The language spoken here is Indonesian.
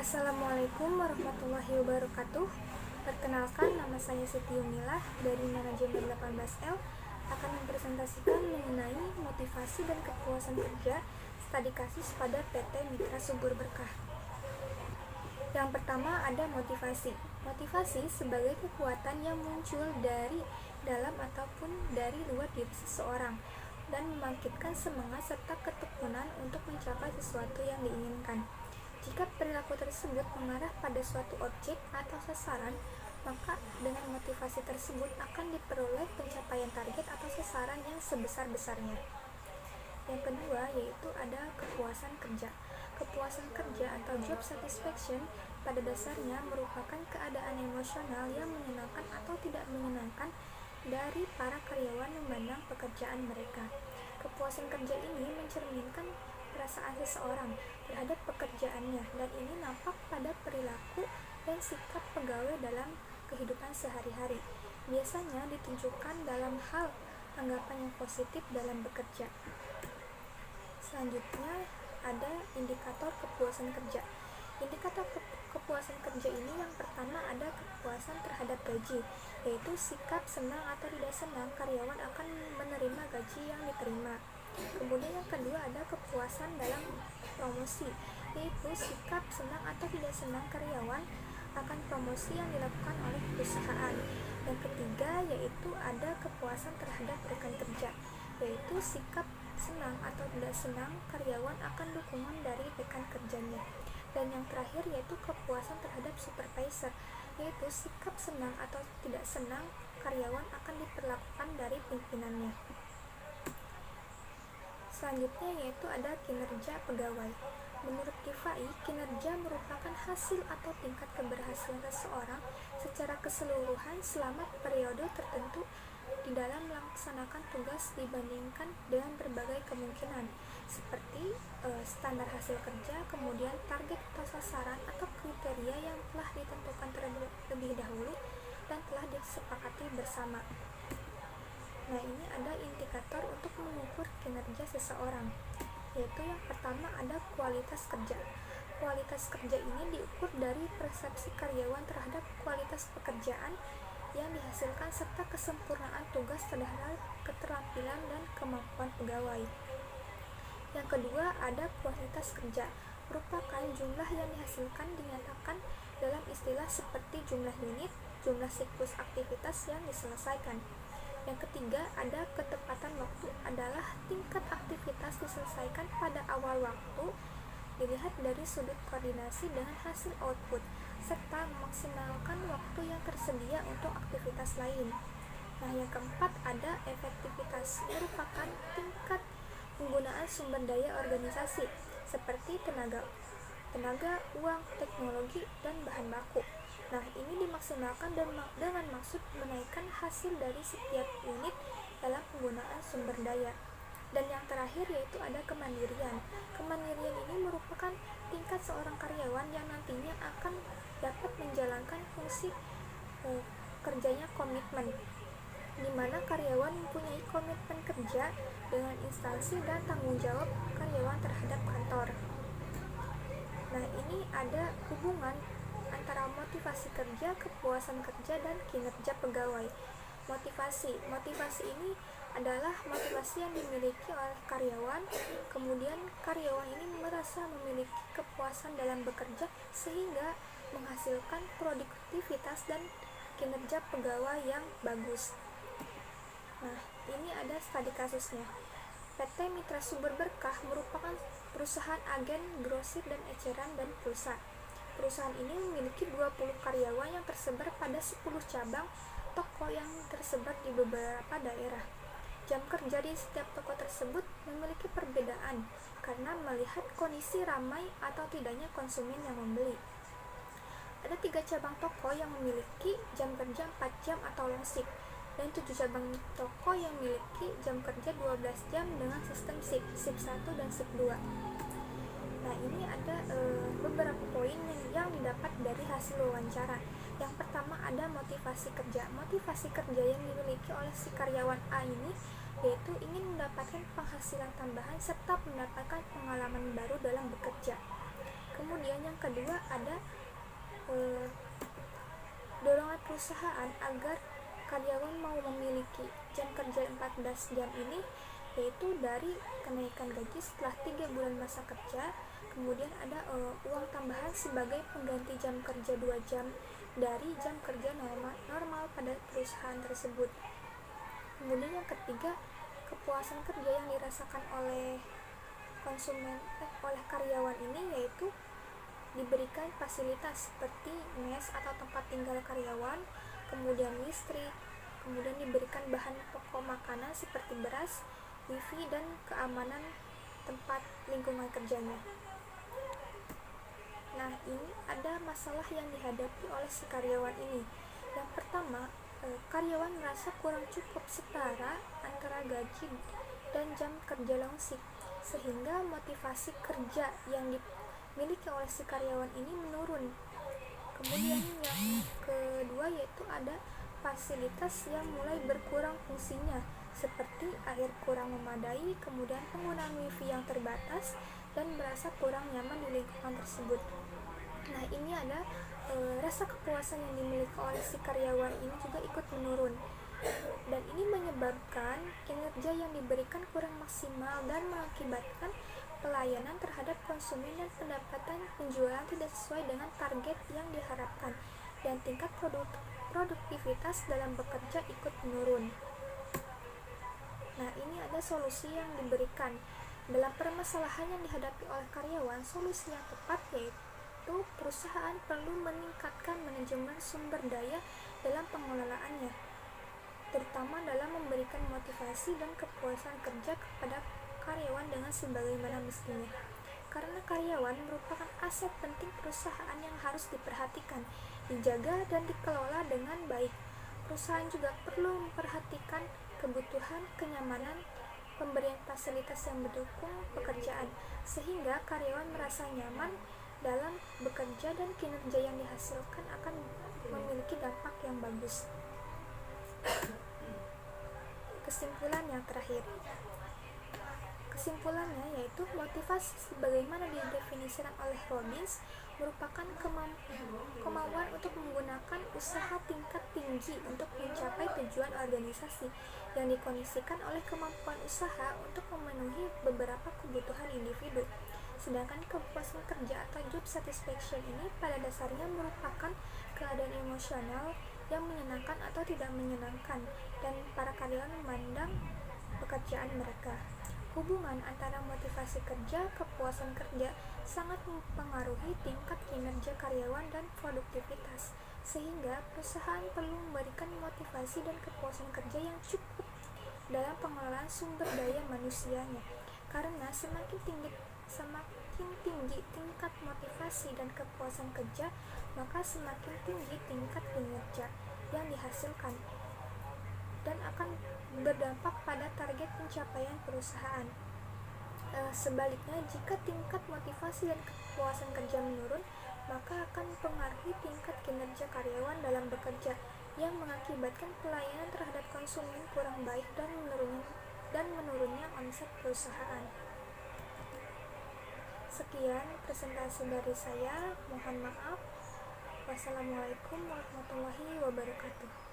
Assalamualaikum warahmatullahi wabarakatuh. Perkenalkan, nama saya Siti Yunilah dari Manajemen 18L akan mempresentasikan mengenai motivasi dan kepuasan kerja studi kasus pada PT Mitra Subur Berkah. Yang pertama ada motivasi. Motivasi sebagai kekuatan yang muncul dari dalam ataupun dari luar diri seseorang dan membangkitkan semangat serta ketekunan untuk mencapai sesuatu yang diinginkan. Jika perilaku tersebut mengarah pada suatu objek atau sasaran, maka dengan motivasi tersebut akan diperoleh pencapaian target atau sasaran yang sebesar-besarnya. Yang kedua yaitu ada kepuasan kerja. Kepuasan kerja atau job satisfaction pada dasarnya merupakan keadaan emosional yang menyenangkan atau tidak menyenangkan dari para karyawan memandang pekerjaan mereka. Kepuasan kerja ini mencerminkan perasaan seseorang terhadap pekerjaannya, dan ini nampak pada perilaku dan sikap pegawai dalam kehidupan sehari-hari. Biasanya ditunjukkan dalam hal anggapan yang positif dalam bekerja. Selanjutnya ada indikator kepuasan kerja. Indikator kepuasan kerja ini yang pertama ada kepuasan terhadap gaji, yaitu sikap senang atau tidak senang karyawan akan menerima gaji yang diterima. Kemudian yang kedua ada kepuasan dalam promosi, yaitu sikap senang atau tidak senang karyawan akan promosi yang dilakukan oleh perusahaan. Yang ketiga yaitu ada kepuasan terhadap rekan kerja, yaitu sikap senang atau tidak senang karyawan akan dukungan dari rekan kerjanya. Dan yang terakhir yaitu kepuasan terhadap supervisor, yaitu sikap senang atau tidak senang karyawan akan diperlakukan dari pimpinannya. Selanjutnya yaitu ada kinerja pegawai. Menurut Kifai, kinerja merupakan hasil atau tingkat keberhasilan seseorang secara keseluruhan selama periode tertentu di dalam melaksanakan tugas dibandingkan dengan berbagai kemungkinan seperti standar hasil kerja, kemudian target atau sasaran atau kriteria yang telah ditentukan terlebih dahulu dan telah disepakati bersama. Nah, ini ada indikator untuk mengukur kinerja seseorang, yaitu yang pertama ada kualitas kerja. Kualitas kerja ini diukur dari persepsi karyawan terhadap kualitas pekerjaan yang dihasilkan serta kesempurnaan tugas terhadap keterampilan dan kemampuan pegawai. Yang kedua ada kualitas kerja, merupakan jumlah yang dihasilkan dinyatakan dalam istilah seperti jumlah unit, jumlah siklus aktivitas yang diselesaikan. Yang ketiga ada ketepatan waktu, adalah tingkat aktivitas diselesaikan pada awal waktu dilihat dari sudut koordinasi dengan hasil output serta memaksimalkan waktu yang tersedia untuk aktivitas lain. Nah, yang keempat ada efektivitas, merupakan tingkat penggunaan sumber daya organisasi seperti tenaga, uang, teknologi, dan bahan baku. Nah, ini dimaksimalkan dengan maksud menaikkan hasil dari setiap unit dalam penggunaan sumber daya. Dan yang terakhir yaitu ada kemandirian. Kemandirian ini merupakan tingkat seorang karyawan yang nantinya akan dapat menjalankan fungsi kerjanya komitmen, di mana karyawan mempunyai komitmen kerja dengan instansi dan tanggung jawab karyawan terhadap kantor. Nah, ini ada hubungan antara motivasi kerja, kepuasan kerja, dan kinerja pegawai. Motivasi ini adalah motivasi yang dimiliki oleh karyawan, kemudian karyawan ini merasa memiliki kepuasan dalam bekerja sehingga menghasilkan produktivitas dan kinerja pegawai yang bagus. Nah, ini ada studi kasusnya. PT Mitra Subur Berkah merupakan perusahaan agen grosir dan eceran dan pulsa. Perusahaan ini memiliki 20 karyawan yang tersebar pada 10 cabang toko yang tersebar di beberapa daerah. Jam kerja di setiap toko tersebut memiliki perbedaan karena melihat kondisi ramai atau tidaknya konsumen yang membeli. Ada 3 cabang toko yang memiliki jam kerja 4 jam atau long shift, dan 7 cabang toko yang memiliki jam kerja 12 jam dengan sistem shift 1 dan shift 2. Nah, ini ada beberapa poin yang didapat dari hasil wawancara. Yang pertama ada motivasi kerja. Motivasi kerja yang dimiliki oleh si karyawan A ini yaitu ingin mendapatkan penghasilan tambahan serta mendapatkan pengalaman baru dalam bekerja. Kemudian Kemudian yang kedua ada dorongan perusahaan agar karyawan mau memiliki jam kerja 14 jam ini, yaitu dari kenaikan gaji setelah 3 bulan masa kerja. Kemudian ada uang tambahan sebagai pengganti jam kerja 2 jam dari jam kerja normal pada perusahaan tersebut. Kemudian yang ketiga, kepuasan kerja yang dirasakan oleh oleh karyawan ini yaitu diberikan fasilitas seperti mes atau tempat tinggal karyawan, kemudian listrik, kemudian diberikan bahan pokok makanan seperti beras, wifi, dan keamanan tempat lingkungan kerjanya. Nah, ini ada masalah yang dihadapi oleh si karyawan ini. Yang pertama, karyawan merasa kurang cukup setara antara gaji dan jam kerja long shift, sehingga motivasi kerja yang dimiliki oleh si karyawan ini menurun. Kemudian yang kedua yaitu ada fasilitas yang mulai berkurang fungsinya, seperti air kurang memadai, kemudian penggunaan wifi yang terbatas, dan merasa kurang nyaman di lingkungan tersebut. Nah, ini ada rasa kepuasan yang dimiliki oleh si karyawan ini juga ikut menurun, dan ini menyebabkan kinerja yang diberikan kurang maksimal dan mengakibatkan pelayanan terhadap konsumen dan pendapatan penjualan tidak sesuai dengan target yang diharapkan, dan tingkat produktivitas dalam bekerja ikut menurun. Nah, ini ada solusi yang diberikan dalam permasalahan yang dihadapi oleh karyawan. Solusi yang tepat yaitu perusahaan perlu meningkatkan manajemen sumber daya dalam pengelolaannya, terutama dalam memberikan motivasi dan kepuasan kerja kepada karyawan dengan sebagaimana mestinya. Karena karyawan merupakan aset penting perusahaan yang harus diperhatikan, dijaga, dan dikelola dengan baik. Perusahaan juga perlu memperhatikan kebutuhan, kenyamanan, pemberian fasilitas yang mendukung pekerjaan, sehingga karyawan merasa nyaman dalam bekerja dan kinerja yang dihasilkan akan memiliki dampak yang bagus. Kesimpulan yang terakhir. Kesimpulannya yaitu motivasi sebagaimana didefinisikan oleh Robbins merupakan kemauan untuk menggunakan usaha tingkat tinggi untuk mencapai tujuan organisasi yang dikondisikan oleh kemampuan usaha untuk memenuhi beberapa kebutuhan individu. Sedangkan kepuasan kerja atau job satisfaction ini pada dasarnya merupakan keadaan emosional yang menyenangkan atau tidak menyenangkan, dan para karyawan memandang pekerjaan mereka. Hubungan antara motivasi kerja, kepuasan kerja sangat mempengaruhi tingkat kinerja karyawan dan produktivitas, sehingga perusahaan perlu memberikan motivasi dan kepuasan kerja yang cukup dalam pengelolaan sumber daya manusianya. Karena semakin tinggi tingkat motivasi dan kepuasan kerja, maka semakin tinggi tingkat kinerja yang dihasilkan dan akan berdampak pada target pencapaian perusahaan. Sebaliknya, jika tingkat motivasi dan kepuasan kerja menurun, maka akan mempengaruhi tingkat kinerja karyawan dalam bekerja, yang mengakibatkan pelayanan terhadap konsumen kurang baik dan menurunnya omset perusahaan. Sekian presentasi dari saya, mohon maaf. Wassalamualaikum warahmatullahi wabarakatuh.